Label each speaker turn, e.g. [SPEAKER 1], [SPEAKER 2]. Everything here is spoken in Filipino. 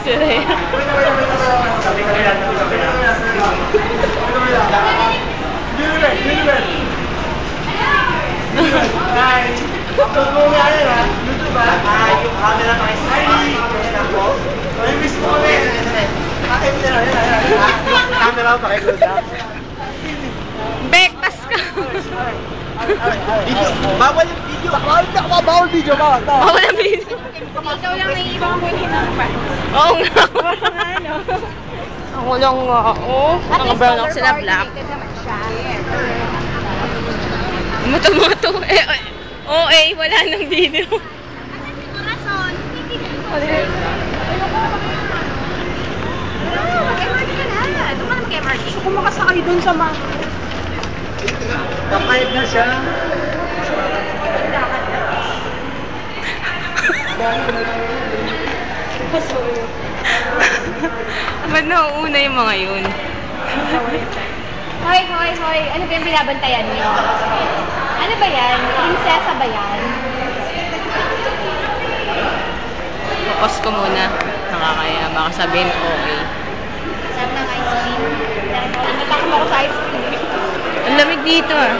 [SPEAKER 1] Si Rhea.
[SPEAKER 2] Upload mo nga yan ha? YouTube ba? Yung camera pa kayo sa yan ako. Ay, miss mo kami. Ay, yung camera pa kayo sa
[SPEAKER 1] Bektas ka.
[SPEAKER 2] Bawal yung video. Bawal video.
[SPEAKER 1] Bawal ang video.
[SPEAKER 3] Ikaw lang may ibang kunin ng pa.
[SPEAKER 1] Oo nga. Ako lang nga. Oo. Naka-brown ako sila black. Mato-mato. OA, wala nang video.
[SPEAKER 3] Rason. Mag-MRT ka na. Doon ka na mag-MRT.
[SPEAKER 4] Gusto ko makasakay dun sa mga...
[SPEAKER 2] Papayag na siya.
[SPEAKER 1] Ba't nauuna yung mga yun?
[SPEAKER 3] Hoy. Ano ba yung binabantayan niyo? Ano ba yan? Prinsesa ba yan?
[SPEAKER 1] Focus ko muna. Nakakaya. Baka sabihin OA.
[SPEAKER 3] Sarap ng ice cream. Natakam ako sa ice cream.
[SPEAKER 1] Ang lamig dito ah.